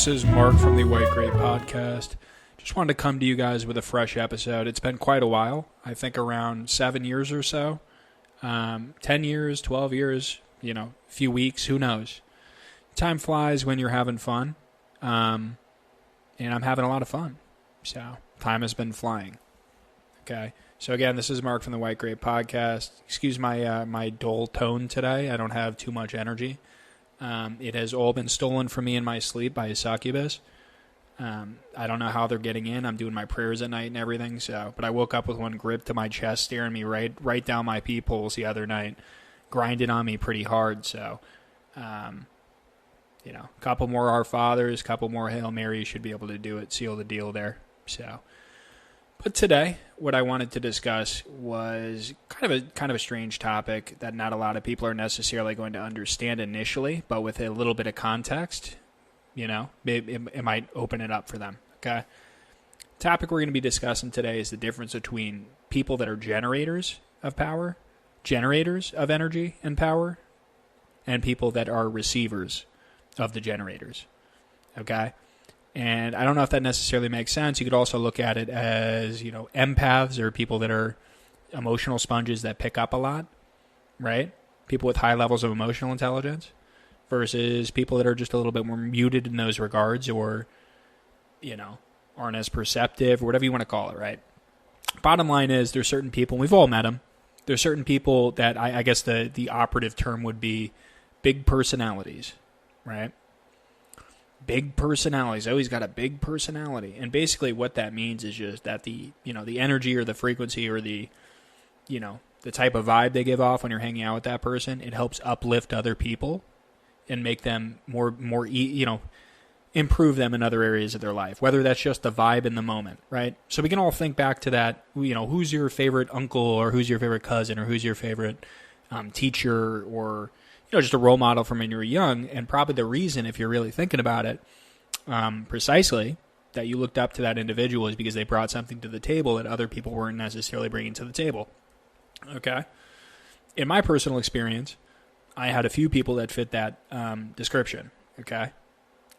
This is Mark from the White Grape Podcast. Just wanted to come to you guys with a fresh episode. It's been quite a while. I think around 7 years or so. 10 years, 12 years, a few weeks, who knows. Time flies when you're having fun. And I'm having a lot of fun. So, time has been flying. Okay. So again, this is Mark from the White Grape Podcast. Excuse my dull tone today. I don't have too much energy. It has all been stolen from me in my sleep by a succubus. I don't know how they're getting in. I'm doing my prayers at night and everything. But I woke up with one gripped to my chest, staring me right down my peepholes the other night, grinding on me pretty hard. So, a couple more Our Fathers, couple more Hail Marys should be able to do it, seal the deal there. So, but today, what I wanted to discuss was kind of a strange topic that not a lot of people are necessarily going to understand initially, but with a little bit of context, it might open it up for them. Okay. Topic we're going to be discussing today is the difference between people that are generators of power, generators of energy and power, and people that are receivers of the generators. Okay. And I don't know if that necessarily makes sense. You could also look at it as, empaths or people that are emotional sponges that pick up a lot, right? People with high levels of emotional intelligence versus people that are just a little bit more muted in those regards or, aren't as perceptive or whatever you want to call it, right? Bottom line is there's certain people, and we've all met them, there's certain people that I guess the operative term would be big personalities, right? Big personalities. Always got a big personality. And basically what that means is just that the energy or the frequency or the type of vibe they give off when you're hanging out with that person, it helps uplift other people and make them more improve them in other areas of their life, whether that's just the vibe in the moment, right? So we can all think back to that, who's your favorite uncle or who's your favorite cousin or who's your favorite teacher or just a role model from when you were young, and probably the reason, if you're really thinking about it, precisely, that you looked up to that individual is because they brought something to the table that other people weren't necessarily bringing to the table. Okay? In my personal experience, I had a few people that fit that description. Okay?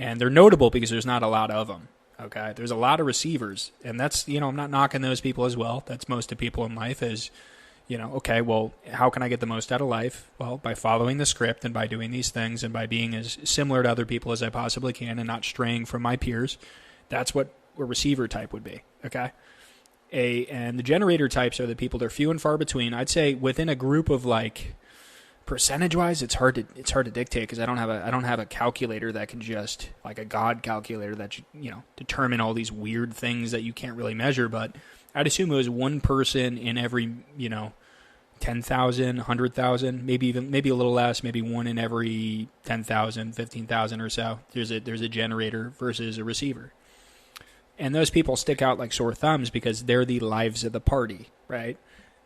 And they're notable because there's not a lot of them. Okay? There's a lot of receivers, and that's, I'm not knocking those people as well. That's most of people in life is, okay, well, how can I get the most out of life? Well, by following the script and by doing these things and by being as similar to other people as I possibly can and not straying from my peers. That's what a receiver type would be, okay? And the generator types are the people that are few and far between. I'd say within a group of percentage-wise, it's hard to dictate because I don't have a calculator that can just, like a God calculator that, determine all these weird things that you can't really measure, but I'd assume it was one person in every, 10,000, 100,000, maybe a little less, maybe one in every 10,000, 15,000 or so. There's a generator versus a receiver. And those people stick out like sore thumbs because they're the lives of the party, right?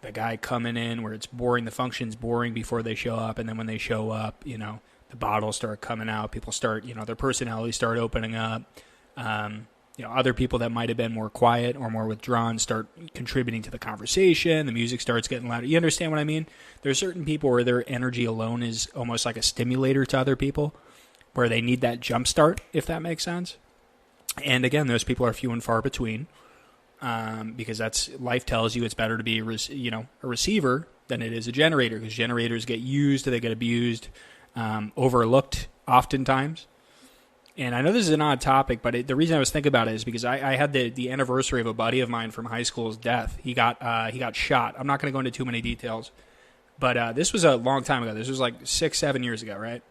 The guy coming in where it's boring, the function's boring before they show up, and then when they show up, the bottles start coming out, people start, their personalities start opening up. Other people that might have been more quiet or more withdrawn start contributing to the conversation. The music starts getting louder. You understand what I mean? There's certain people where their energy alone is almost like a stimulator to other people, where they need that jump start, if that makes sense. And again, those people are few and far between, because life tells you it's better to be a receiver than it is a generator, because generators get used, they get abused, overlooked oftentimes. And I know this is an odd topic, but the reason I was thinking about it is because I had the anniversary of a buddy of mine from high school's death. He got shot. I'm not going to go into too many details, but this was a long time ago. This was like 6-7 years ago, right?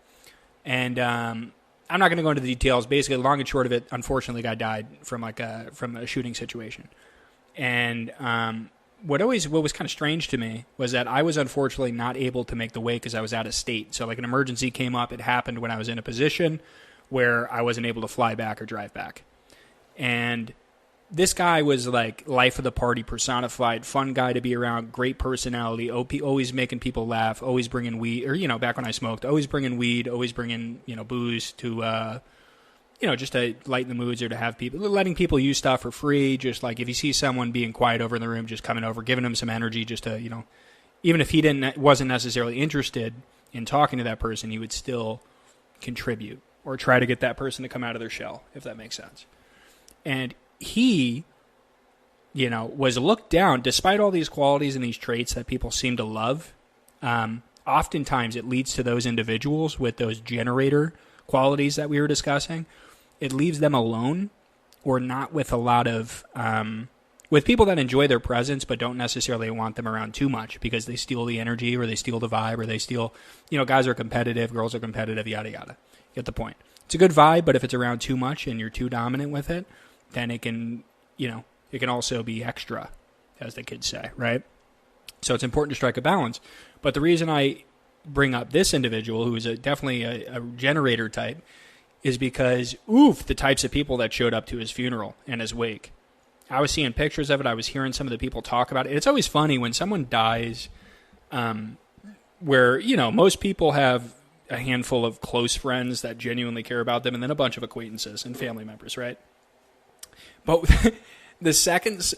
And I'm not going to go into the details. Basically, long and short of it, unfortunately, the guy died from a shooting situation. And what was kind of strange to me was that I was unfortunately not able to make the wake because I was out of state. So like an emergency came up. It happened when I was in a position where I wasn't able to fly back or drive back. And this guy was like life of the party personified, fun guy to be around, great personality, always making people laugh, always bringing weed, or, back when I smoked, always bringing weed, always bringing, booze to, just to lighten the moods or to have people, letting people use stuff for free. Just like if you see someone being quiet over in the room, just coming over, giving them some energy just to, even if wasn't necessarily interested in talking to that person, he would still contribute. or try to get that person to come out of their shell, if that makes sense. And he, was looked down, despite all these qualities and these traits that people seem to love. Oftentimes it leads to those individuals with those generator qualities that we were discussing. It leaves them alone, or not with a lot of, with people that enjoy their presence but don't necessarily want them around too much because they steal the energy or they steal the vibe or they steal, guys are competitive, girls are competitive, yada, yada. Get the point. It's a good vibe, but if it's around too much and you're too dominant with it, then it can, it can also be extra, as the kids say, right? So it's important to strike a balance. But the reason I bring up this individual, who is definitely a generator type, is because, the types of people that showed up to his funeral and his wake. I was seeing pictures of it. I was hearing some of the people talk about it. It's always funny when someone dies where, most people have a handful of close friends that genuinely care about them and then a bunch of acquaintances and family members, right? But the second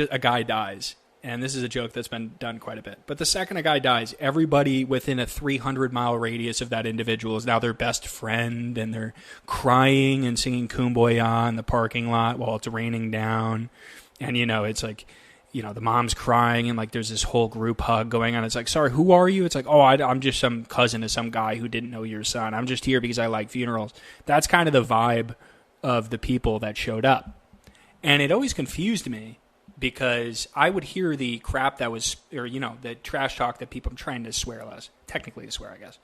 a guy dies, and this is a joke that's been done quite a bit, but the second a guy dies, everybody within a 300-mile radius of that individual is now their best friend, and they're crying and singing Kumbaya in the parking lot while it's raining down. And, it's like, the mom's crying, and, like, there's this whole group hug going on. It's like, sorry, who are you? It's like, I'm just some cousin of some guy who didn't know your son. I'm just here because I like funerals. That's kind of the vibe of the people that showed up. And it always confused me, because I would hear the crap that was, or, the trash talk that people, I'm trying to swear less, technically to swear, I guess.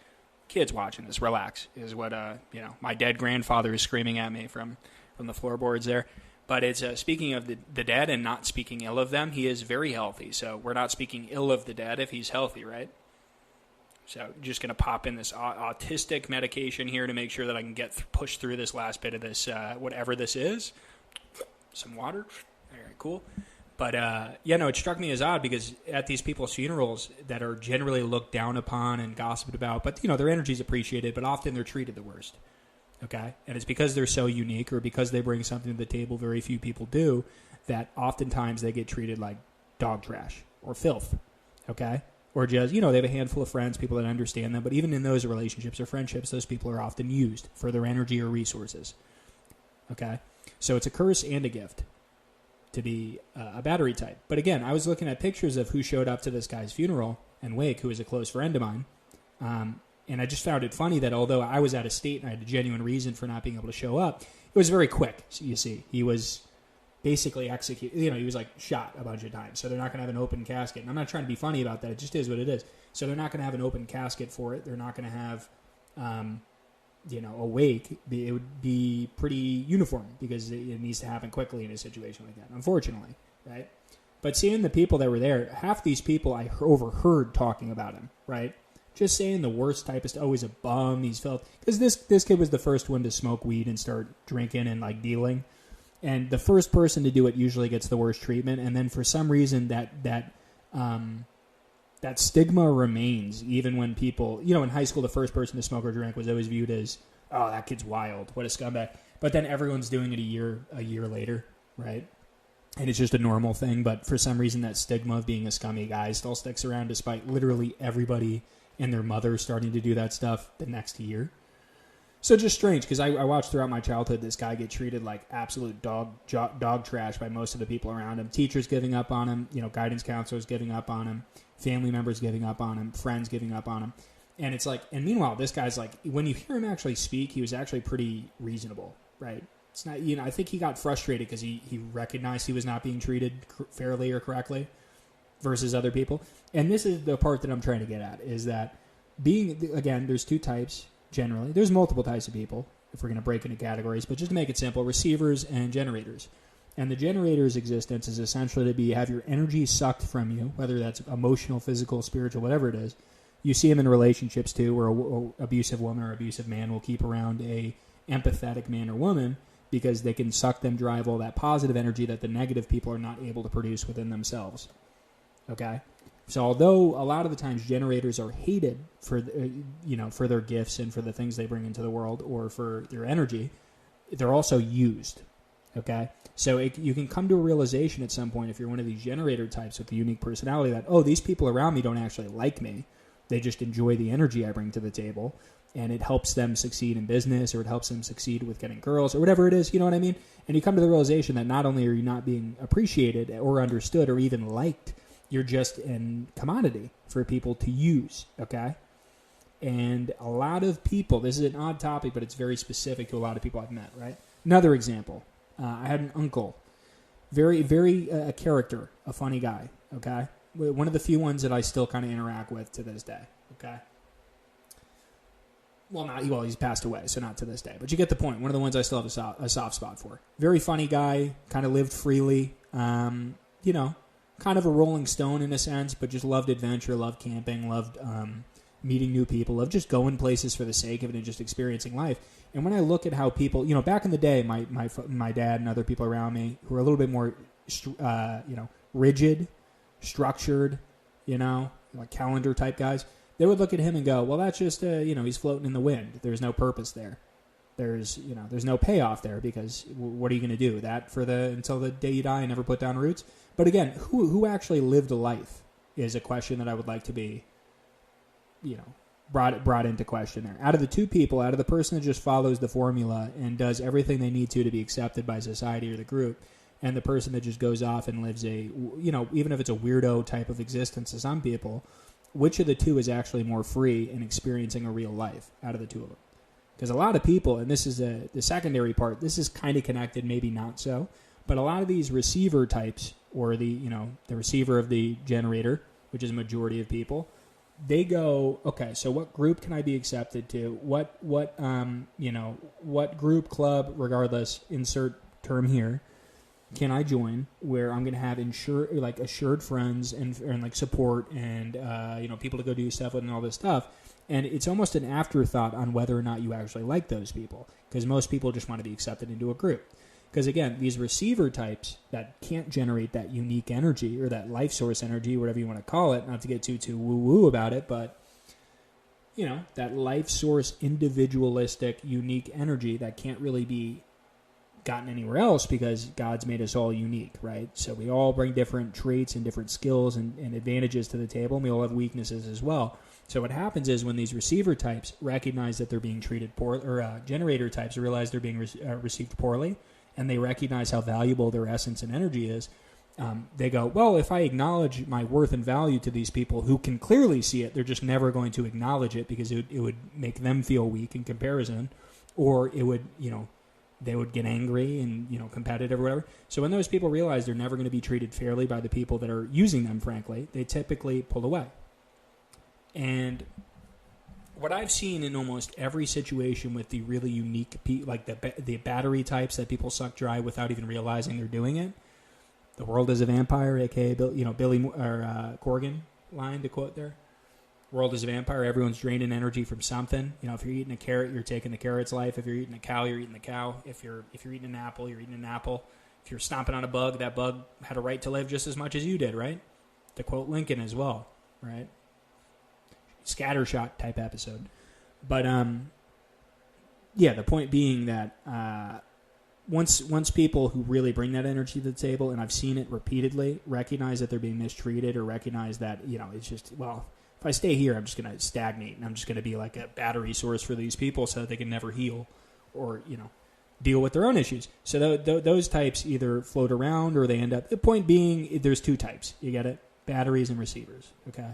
Kids watching this, relax, is what, my dead grandfather is screaming at me from the floorboards there. But it's, speaking of the dead and not speaking ill of them, he is very healthy. So we're not speaking ill of the dead if he's healthy, right? So just going to pop in this autistic medication here to make sure that I can push through this last bit of this, whatever this is. Some water. All right, cool. But, it struck me as odd because at these people's funerals that are generally looked down upon and gossiped about, but, their energy is appreciated, but often they're treated the worst, okay? And it's because they're so unique, or because they bring something to the table very few people do, that oftentimes they get treated like dog trash or filth, okay? Or just, they have a handful of friends, people that understand them, but even in those relationships or friendships, those people are often used for their energy or resources, okay? So it's a curse and a gift to be a battery type. But again, I was looking at pictures of who showed up to this guy's funeral and wake, who is a close friend of mine. And I just found it funny that although I was out of state and I had a genuine reason for not being able to show up, it was very quick. So you see, he was basically executed. He was like shot a bunch of times. So they're not going to have an open casket. And I'm not trying to be funny about that. It just is what it is. So they're not going to have an open casket for it. They're not going to have, a wake. It would be pretty uniform because it needs to happen quickly in a situation like that, unfortunately, right? But seeing the people that were there, half these people I overheard talking about him, right? Just saying the worst type of stuff. Oh, he's a bum. He's felt... Because this kid was the first one to smoke weed and start drinking and, like, dealing. And the first person to do it usually gets the worst treatment. And then for some reason that stigma remains even when people... in high school, the first person to smoke or drink was always viewed as, oh, that kid's wild. What a scumbag. But then everyone's doing it a year later, right? And it's just a normal thing. But for some reason, that stigma of being a scummy guy still sticks around despite literally everybody and their mother starting to do that stuff the next year. So just strange, because I watched throughout my childhood this guy get treated like absolute dog trash by most of the people around him. Teachers giving up on him, guidance counselors giving up on him, family members giving up on him, friends giving up on him. And it's like, and meanwhile, this guy's like, when you hear him actually speak, he was actually pretty reasonable, right? It's not, I think he got frustrated because he recognized he was not being treated fairly or correctly versus other people. And this is the part that I'm trying to get at, is that again, there's two types generally. There's multiple types of people, if we're going to break into categories, but just to make it simple, receivers and generators. And the generator's existence is essentially to have your energy sucked from you, whether that's emotional, physical, spiritual, whatever it is. You see them in relationships too, where an abusive woman or abusive man will keep around a empathetic man or woman because they can suck them dry of all that positive energy that the negative people are not able to produce within themselves. Okay? So although a lot of the times generators are hated for for their gifts and for the things they bring into the world or for their energy, they're also used. Okay? So you can come to a realization at some point if you're one of these generator types with a unique personality that, oh, these people around me don't actually like me. They just enjoy the energy I bring to the table, and it helps them succeed in business, or it helps them succeed with getting girls, or whatever it is, you know what I mean? And you come to the realization that not only are you not being appreciated or understood or even liked, you're just a commodity for people to use, okay? And a lot of people, this is an odd topic, but it's very specific to a lot of people I've met, right? Another example, I had an uncle, very, very a character, a funny guy, okay? One of the few ones that I still kind of interact with to this day, okay? Well, he's passed away, so not to this day. But you get the point. One of the ones I still have a soft spot for. Very funny guy, kind of lived freely, kind of a rolling stone in a sense, but just loved adventure, loved camping, loved meeting new people, loved just going places for the sake of it and just experiencing life. And when I look at how people, back in the day, my dad and other people around me who were a little bit more, rigid, structured, like calendar type guys, they would look at him and go, well, that's just, he's floating in the wind. There's no purpose there. There's no payoff there because what are you going to do? That until the day you die and never put down roots? But again, who actually lived a life is a question that I would like to be, brought into question there. Out of the two people, out of the person that just follows the formula and does everything they need to be accepted by society or the group, and the person that just goes off and lives even if it's a weirdo type of existence to some people, which of the two is actually more free and experiencing a real life out of the two of them? Because a lot of people, and this is the secondary part, this is kind of connected, maybe not so, but a lot of these receiver types, or the receiver of the generator, which is a majority of people, they go, okay, so what group can I be accepted to? What group, club, regardless, insert term here, can I join where I'm going to have assured friends and like support and people to go do stuff with and all this stuff. And it's almost an afterthought on whether or not you actually like those people, because most people just want to be accepted into a group. Because again, these receiver types that can't generate that unique energy or that life source energy, whatever you want to call it, not to get too woo-woo about it, but that life source individualistic unique energy that can't really be gotten anywhere else because God's made us all unique, right? So we all bring different traits and different skills and advantages to the table, and we all have weaknesses as well. So what happens is when these receiver types recognize that they're being treated poorly, or generator types realize they're being received poorly, and they recognize how valuable their essence and energy is, they go, well, if I acknowledge my worth and value to these people who can clearly see it, they're just never going to acknowledge it because it would make them feel weak in comparison, or it would, they would get angry and, competitive or whatever. So when those people realize they're never going to be treated fairly by the people that are using them, frankly, they typically pull away. And what I've seen in almost every situation with the really unique, like the battery types that people suck dry without even realizing they're doing it, the world is a vampire, a.k.a. Billy Corgan line to quote there. World is a vampire. Everyone's draining energy from something. If you're eating a carrot, you're taking the carrot's life. If you're eating a cow, you're eating the cow. If you're eating an apple, you're eating an apple. If you're stomping on a bug, that bug had a right to live just as much as you did, right? To quote Lincoln as well, right? Scattershot type episode. But the point being that once people who really bring that energy to the table, and I've seen it repeatedly, recognize that they're being mistreated, or recognize that it's just, well, if I stay here, I'm just going to stagnate, and I'm just going to be like a battery source for these people so that they can never heal or, deal with their own issues. So those types either float around or they end up... The point being, there's two types. You get it? Batteries and receivers, okay?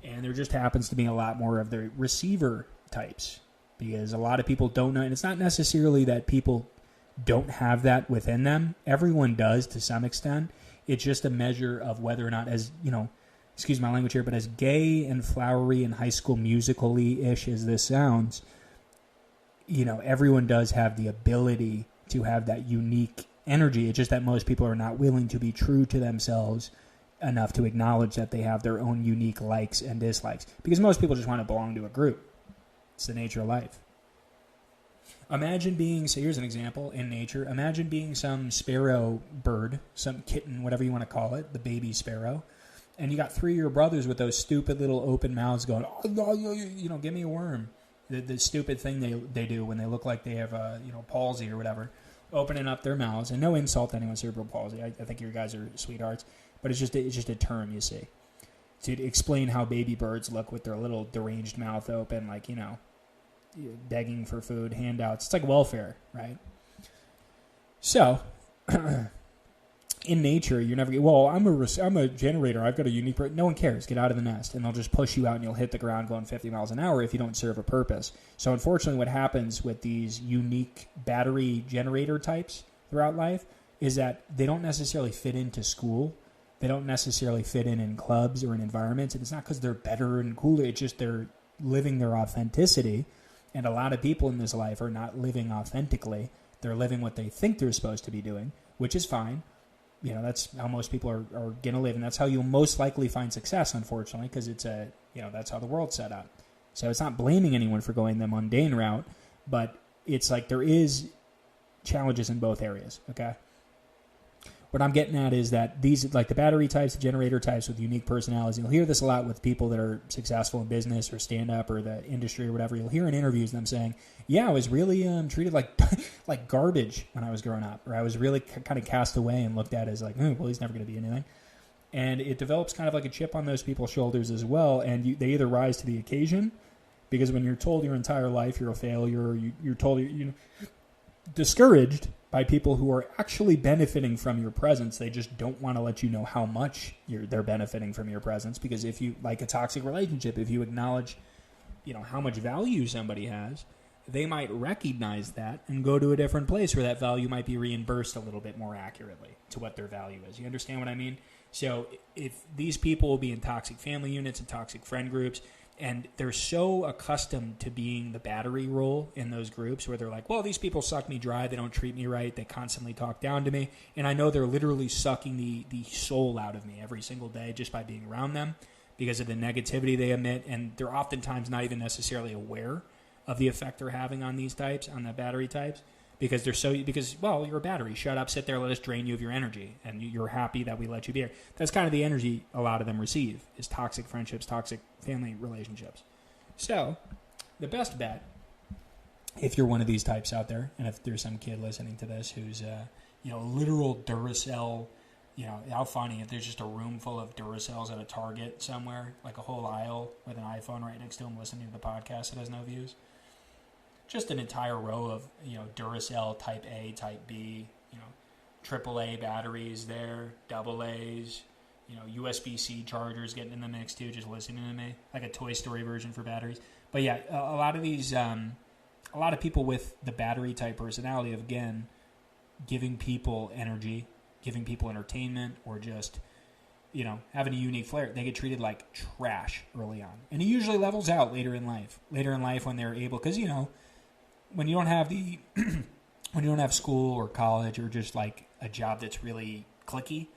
And there just happens to be a lot more of the receiver types because a lot of people don't know. And it's not necessarily that people don't have that within them. Everyone does to some extent. It's just a measure of whether or not, as, excuse my language here, but as gay and flowery and High School Musical-y-ish as this sounds, everyone does have the ability to have that unique energy. It's just that most people are not willing to be true to themselves enough to acknowledge that they have their own unique likes and dislikes. Because most people just want to belong to a group. It's the nature of life. Imagine being, so here's an example in nature. Imagine being some sparrow bird, some kitten, whatever you want to call it, the baby sparrow. And you got three of your brothers with those stupid little open mouths going, oh, give me a worm. The stupid thing they do when they look like they have palsy or whatever, opening up their mouths. And no insult to anyone with cerebral palsy. I think you guys are sweethearts, but it's just a term, you see. to explain how baby birds look with their little deranged mouth open, like, begging for food, handouts. It's like welfare, right? So, in nature, you're never, I'm a generator. I've got a unique, no one cares. Get out of the nest. And they'll just push you out and you'll hit the ground going 50 miles an hour if you don't serve a purpose. So, unfortunately, what happens with these unique battery generator types throughout life is that they don't necessarily fit into school. They don't necessarily fit in clubs or in environments. And it's not because they're better and cooler. It's just they're living their authenticity. And a lot of people in this life are not living authentically. They're living what they think they're supposed to be doing, which is fine. That's how most people are going to live. And that's how you'll most likely find success, unfortunately, because it's that's how the world's set up. So it's not blaming anyone for going the mundane route, but it's like there is challenges in both areas, okay? What I'm getting at is that these, like the battery types, the generator types with unique personalities, you'll hear this a lot with people that are successful in business or stand-up or the industry or whatever. You'll hear in interviews them saying, I was really treated like garbage when I was growing up, or I was really kind of cast away and looked at as like, he's never going to be anything. And it develops kind of like a chip on those people's shoulders as well, and they either rise to the occasion, because when you're told your entire life you're a failure, you're told you're discouraged by people who are actually benefiting from your presence. They just don't want to let you know how much they're benefiting from your presence, because if you, like a toxic relationship, if you acknowledge, how much value somebody has, they might recognize that and go to a different place where that value might be reimbursed a little bit more accurately to what their value is. You understand what I mean? So if these people will be in toxic family units and toxic friend groups, and they're so accustomed to being the battery role in those groups where they're like, well, these people suck me dry. They don't treat me right. They constantly talk down to me. And I know they're literally sucking the soul out of me every single day just by being around them because of the negativity they emit. And they're oftentimes not even necessarily aware of the effect they're having on these types, on the battery types, because you're a battery. Shut up, sit there, let us drain you of your energy. And you're happy that we let you be here. That's kind of the energy a lot of them receive, is toxic friendships, toxic family relationships. So the best bet, if you're one of these types out there, and if there's some kid listening to this who's a literal Duracell, how funny if there's just a room full of Duracells at a Target somewhere, like a whole aisle with an iPhone right next to him listening to the podcast that has no views. Just an entire row of, Duracell Type A, Type B, AAA batteries there, AA's, USB-C chargers getting in the mix too, just listening to me, like a Toy Story version for batteries. But yeah, a lot of these, a lot of people with the battery type personality of, again, giving people energy, giving people entertainment, or just, having a unique flair, they get treated like trash early on. And it usually levels out later in life. Later in life when they're able, because, when you don't have when you don't have school or college or just like a job that's really clicky,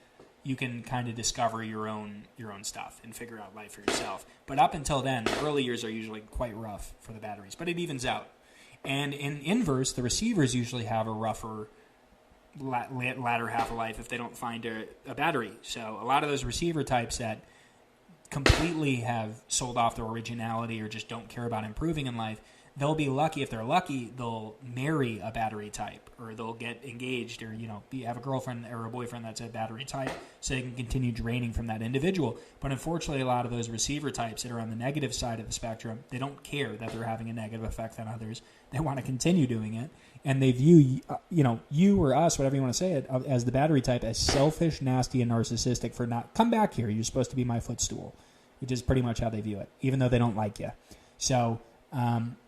you can kind of discover your own stuff and figure out life for yourself. But up until then, the early years are usually quite rough for the batteries, but it evens out. And in inverse, the receivers usually have a rougher latter half of life if they don't find a battery. So a lot of those receiver types that completely have sold off their originality or just don't care about improving in life, they'll be lucky. If they're lucky, they'll marry a battery type, or they'll get engaged, or have a girlfriend or a boyfriend that's a battery type, so they can continue draining from that individual. But unfortunately, a lot of those receiver types that are on the negative side of the spectrum, they don't care that they're having a negative effect on others. They want to continue doing it, and they view you or us, whatever you want to say it, as the battery type, as selfish, nasty, and narcissistic for not come back here. You're supposed to be my footstool, which is pretty much how they view it, even though they don't like you. So.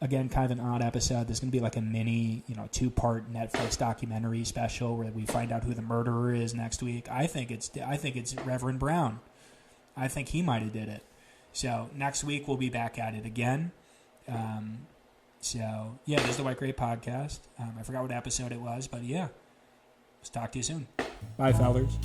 Again, kind of an odd episode. There's going to be like a mini, 2-part Netflix documentary special where we find out who the murderer is next week. I think it's Reverend Brown. I think he might have did it. So next week we'll be back at it again. This is the White Grape Podcast. I forgot what episode it was, but yeah. Let's talk to you soon. Bye, fellas.